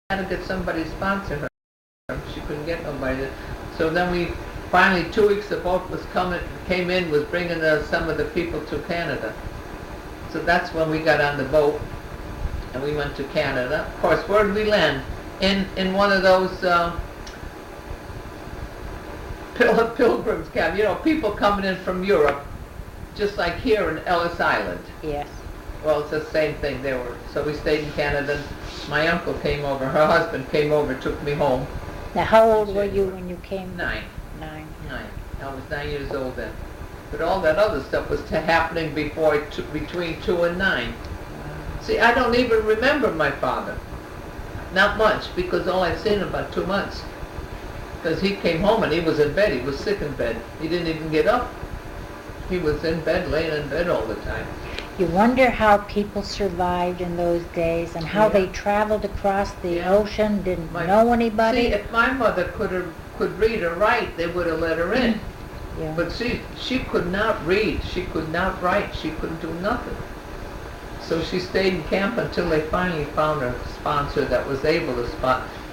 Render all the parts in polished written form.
had to get somebody to sponsor her. She couldn't get nobody. So then we finally 2 weeks the boat was came in, was bringing some of the people to Canada. So that's when we got on the boat and we went to Canada. Of course, where did we land? In one of those pilgrims camp. You know, people coming in from Europe, just like here in Ellis Island. Yes. Well, it's the same thing. So we stayed in Canada. My uncle came over. Her husband came over, took me home. Now, how old were you when you came? 9. 9. 9. I was 9 years old then. But all that other stuff was happening between 2 and 9. See, I don't even remember my father. Not much, because all I'd seen him about 2 months. Because he came home and he was in bed. He was sick in bed. He didn't even get up. He was in bed, laying in bed all the time. You wonder how people survived in those days and how they traveled across the ocean, didn't know anybody. See, if my mother could read or write, they would have let her in. Yeah. But see, she could not read, she could not write, she couldn't do nothing. So she stayed in camp until they finally found a sponsor that was able to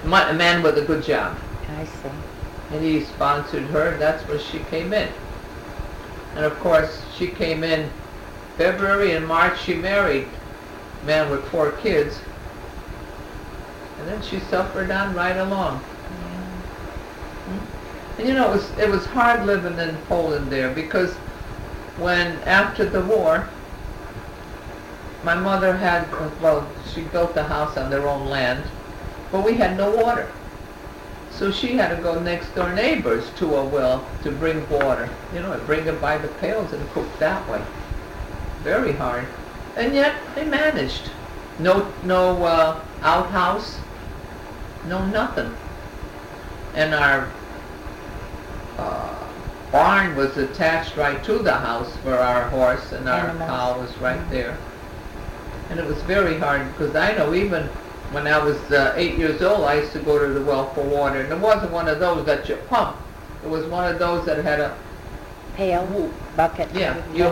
a man with a good job. I see. And he sponsored her, and that's where she came in. And of course, she came in February and March. She married a man with 4 kids. And then she suffered on right along. And you know, it was hard living in Poland there, because after the war, my mother she built a house on their own land, but we had no water. So she had to go next door neighbors to a well to bring water. You know, bring it by the pails and cook that way. Very hard. And yet they managed. No outhouse, no nothing. And our barn was attached right to the house for our horse, and our cow was right there. And it was very hard, because I know even when I was 8 years old, I used to go to the well for water, and it wasn't one of those that you pump. It was one of those that had a pail, bucket. Yeah, you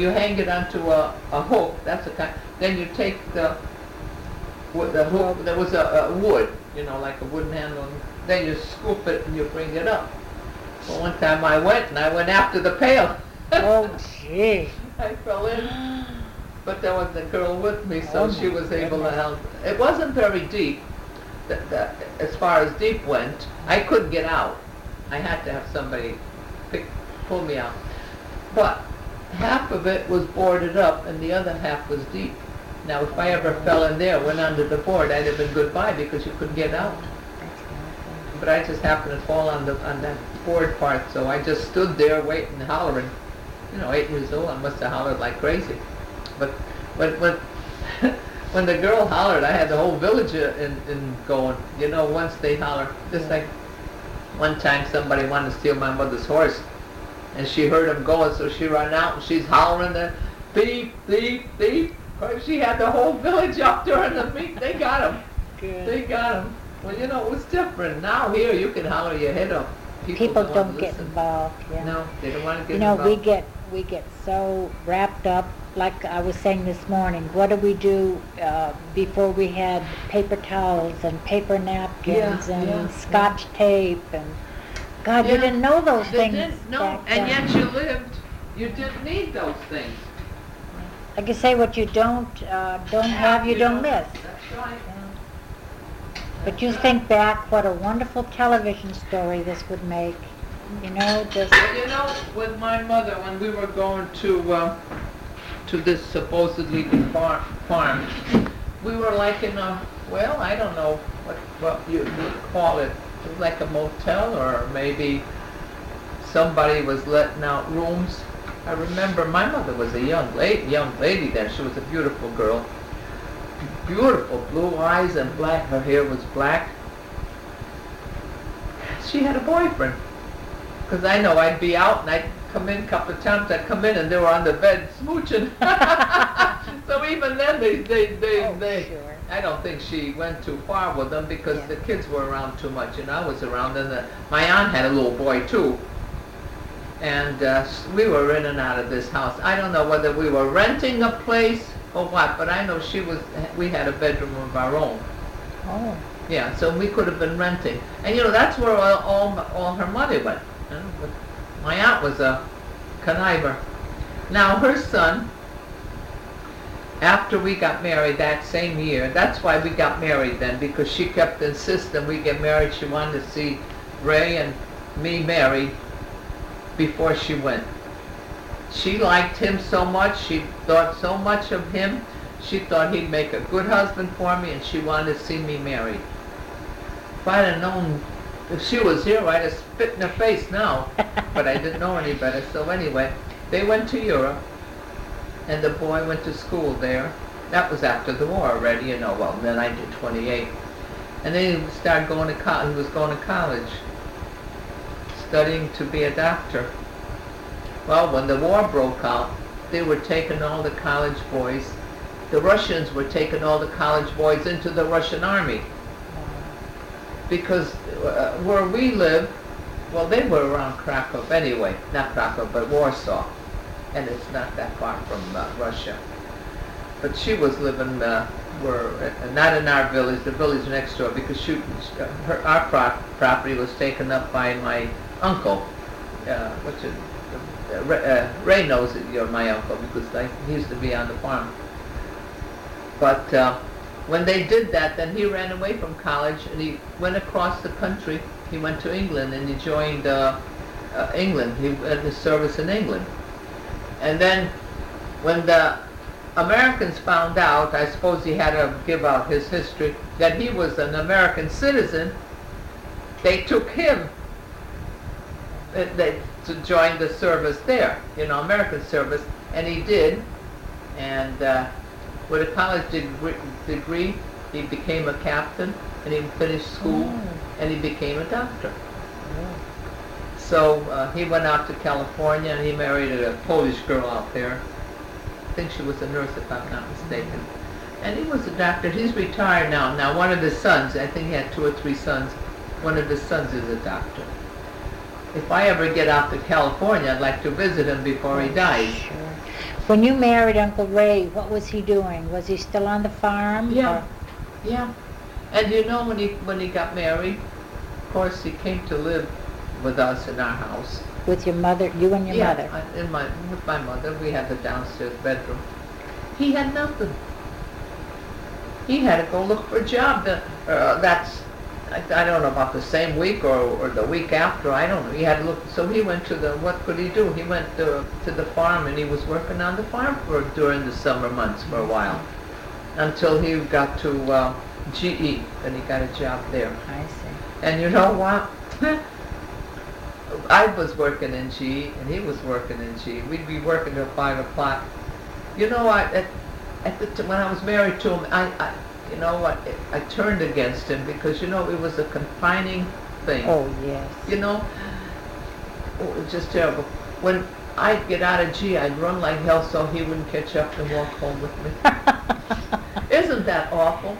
hang it onto a hook. That's the kind. Then you take the hook. There was a wood, you know, like a wooden handle. And then you scoop it and you bring it up. Well, one time I went after the pail. Oh, gee! I fell in. But there was a girl with me, so she was able to help. It wasn't very deep. As far as deep went, I couldn't get out. I had to have somebody pull me out. But half of it was boarded up, and the other half was deep. Now, if I ever fell in there, went under the board, I'd have been goodbye, because you couldn't get out. But I just happened to fall on that board part, so I just stood there waiting, hollering. You know, 8 years old, I must have hollered like crazy. But when the girl hollered, I had the whole village in going. You know, once they holler, just like one time somebody wanted to steal my mother's horse, and she heard him going, so she ran out and she's hollering there, thief, thief, thief. She had the whole village up there in the meat. They got him. Good. They got him. Well, you know, it was different. Now here you can holler your head up. People don't get involved. Yeah. No, they don't want to get involved. You know, we get so wrapped up. Like I was saying this morning, what did we do before we had paper towels and paper napkins and scotch tape and God, you didn't know those things. No, and yet you lived. You didn't need those things. Like you say, what you don't have, you don't miss. That's right. But you think back, what a wonderful television story this would make. You know, just. Well, you know, with my mother, when we were going to this supposedly farm, we were like in a, well, I don't know what you would call it. It was like a motel, or maybe somebody was letting out rooms. I remember my mother was a young lady then. She was a beautiful girl. Beautiful blue eyes and black. Her hair was black. She had a boyfriend. Because I know I'd be out and I'd come in a couple of times. I'd come in and they were on the bed smooching. So even then Sure. I don't think she went too far with them, because the kids were around too much and I was around. And my aunt had a little boy too. And we were in and out of this house. I don't know whether we were renting a place or what, but I know we had a bedroom of our own. Oh. Yeah, so we could have been renting. And you know, that's where all her money went. You know, but my aunt was a conniver. Now her son, after we got married that same year, that's why we got married then, because she kept insisting we get married. She wanted to see Ray and me married before she went. She liked him so much, she thought so much of him, she thought he'd make a good husband for me, and she wanted to see me married. If I'd have known, if she was here, I'd have spit in her face now, but I didn't know any better. So anyway, they went to Europe, and the boy went to school there. That was after the war already, you know, well, in 1928. And then he started going to college, he was going to college, studying to be a doctor. Well, when the war broke out, they were taking all the college boys. The Russians were taking all the college boys into the Russian army. Because where we live, well, they were around Krakow anyway, not Krakow, but Warsaw. And it's not that far from Russia. But she was living, not in our village, the village next door, because our property was taken up by my uncle, Ray knows that you're my uncle, because he used to be on the farm. But when they did that, then he ran away from college, and he went across the country. He went to England, and he joined England. He had his service in England. And then when the Americans found out, I suppose he had to give out his history, that he was an American citizen, they took him to join the service there, you know, American service, and he did. And with a college degree, he became a captain, and he finished school, and he became a doctor. So he went out to California, and he married a Polish girl out there. I think she was a nurse, if I'm not mistaken. And he was a doctor. He's retired now. Now, one of his sons, I think he had 2 or 3 sons, one of his sons is a doctor. If I ever get out to California, I'd like to visit him before he dies. Sure. When you married Uncle Ray, what was he doing? Was he still on the farm? Yeah, yeah. And you know, when he got married, of course, he came to live with us in our house. With your mother, you and your mother? Yeah, with my mother. We had the downstairs bedroom. He had nothing. He had to go look for a job. I don't know about the same week or the week after, I don't know. He had to look, so he went to what could he do? He went to the farm, and he was working on the farm during the summer months for a while, until he got to GE, and he got a job there. I see. And you know what? I was working in GE, and he was working in GE. We'd be working till 5 o'clock. You know what? When I was married to him, you know what, I turned against him, because, you know, it was a confining thing. Oh, yes. You know, it was just terrible. When I'd get out of G, I'd run like hell so he wouldn't catch up and walk home with me. Isn't that awful?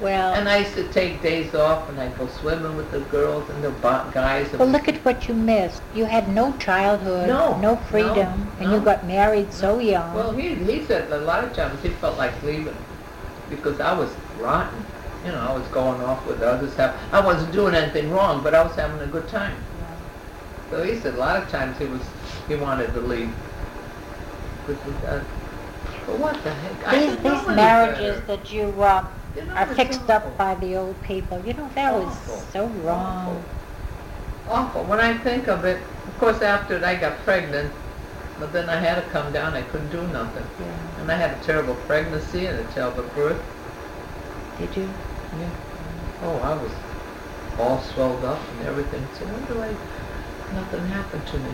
Well, and I used to take days off, and I'd go swimming with the girls and the guys. Well, look at what you missed. You had no childhood, no freedom, and you got married so young. Well, he said a lot of times he felt like leaving, because I was rotten. You know, I was going off with others. I wasn't doing anything wrong, but I was having a good time. Yeah. So he said a lot of times he wanted to leave. But what the heck? These marriages that you are fixed up by the old people, you know, that was so wrong. Awful. When I think of it, of course, after I got pregnant, but then I had to come down. I couldn't do nothing. Yeah. And I had a terrible pregnancy and a terrible birth. Did you? Yeah. Oh, I was all swelled up and everything. So nothing happened to me.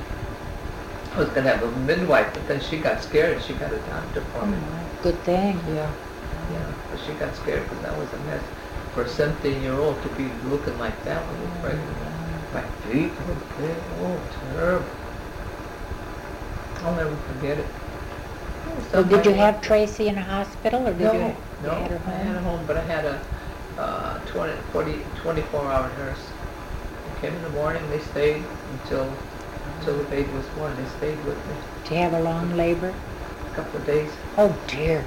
I was going to have a midwife, but then she got scared and she got a doctor for me. Good thing. Yeah. Yeah. But she got scared because I was a mess. For a 17-year-old to be looking like that when you're pregnant. My feet were big. Oh, terrible. I'll never forget it. So did you have Tracy in a hospital, or did you? No, I had a home, but I had a 24-hour nurse. They came in the morning, they stayed until the baby was born. They stayed with me. Did you have a long labor? A couple of days. Oh, dear.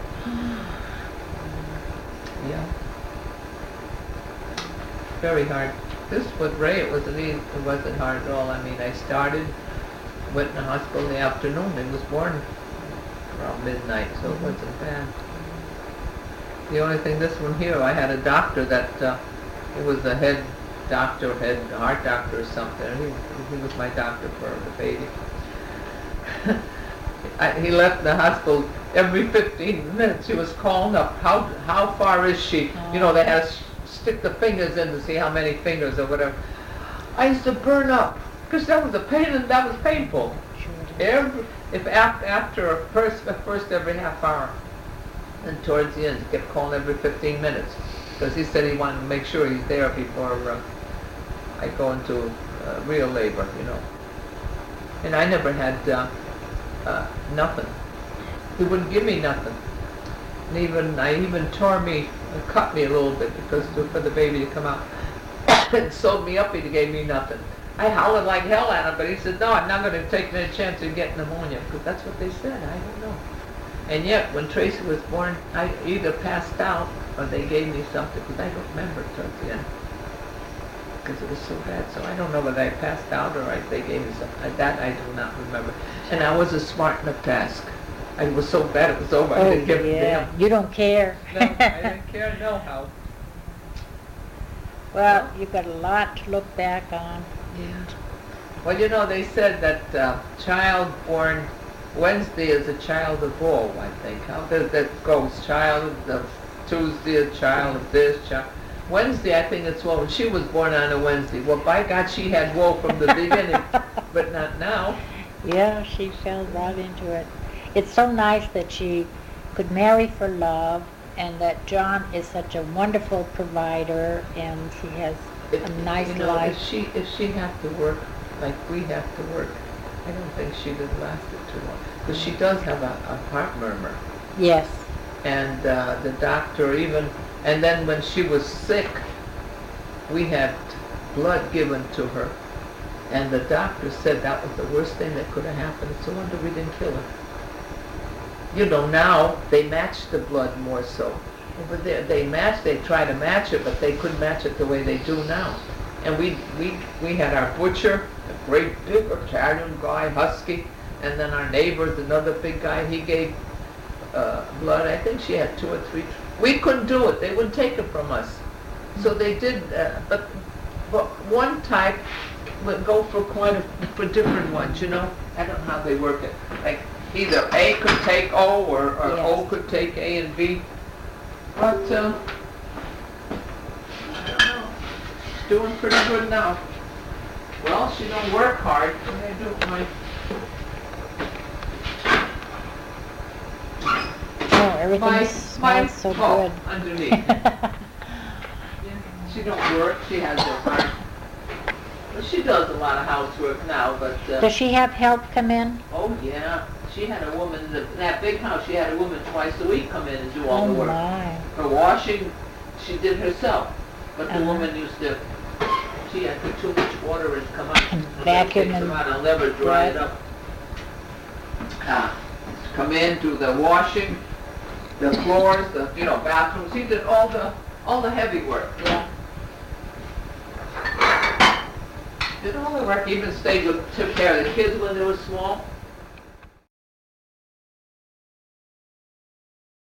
Yeah. very hard. This with Ray, it wasn't easy. It wasn't hard at all. I mean, I started, went in the hospital in the afternoon. He was born around midnight, so it wasn't bad. The only thing, this one here, I had a doctor that, he was the head doctor, head heart doctor or something. He was my doctor for the baby. He left the hospital every 15 minutes. He was calling up, how far is she? You know, they had to stick the fingers in to see how many fingers or whatever. I used to burn up, because that was a pain, and that was painful. After first every half hour, and towards the end, he kept calling every 15 minutes, because he said he wanted to make sure he's there before I go into real labor, you know. And I never had nothing. He wouldn't give me nothing. And I even cut me a little bit because for the baby to come out. And sewed me up, he gave me nothing. I howled like hell at him, but he said, no, I'm not going to take any chance of getting pneumonia, because that's what they said. I don't know. And yet, when Tracy was born, I either passed out or they gave me something, because I don't remember towards the end, because it was so bad. So I don't know whether I passed out or they gave me something. That I do not remember. And I wasn't smart enough to ask. I was so bad it was over. I didn't give a damn. You don't care. No, I didn't care no how. Well, you've got a lot to look back on. Yeah. Well, you know, they said that child born Wednesday is a child of woe, I think. How does that go? Child of Tuesday, a child of this, child. Wednesday, I think it's woe. She was born on a Wednesday. Well, by God, she had woe from the beginning, but not now. Yeah, she fell right into it. It's so nice that she could marry for love, and that John is such a wonderful provider, and he has a nice life. If she had to work like we have to work, I don't think she'd have lasted too long. Because she does have a heart murmur. Yes. And the doctor and then when she was sick, we had blood given to her. And the doctor said that was the worst thing that could have happened. It's a wonder we didn't kill her. You know, now they match the blood more so. Over there, they try to match it, but they couldn't match it the way they do now. And we had our butcher, a great big Italian guy, husky, and then our neighbor's another big guy. He gave blood. I think she had 2 or 3. We couldn't do it. They wouldn't take it from us. So they did, but one type would go for different ones, you know. I don't know how they work it. Like either A could take O or yes. O could take A and B. But I don't know. She's doing pretty good now. Well, she don't work hard. What do I do? Everything smells so good. Underneath. She don't work. She has her heart. Well, she does a lot of housework now, but... Does she have help come in? Oh, yeah. She had a woman, in that big house, she had a woman twice a week come in and do all the work. My. Her washing, she did herself. But the woman used to, she had put too much water and come out. And vacuum and out and never dry it up. Come in, do the washing, the floors, the bathrooms. He did all the heavy work. Yeah. Did all the work. Even took care of the kids when they were small.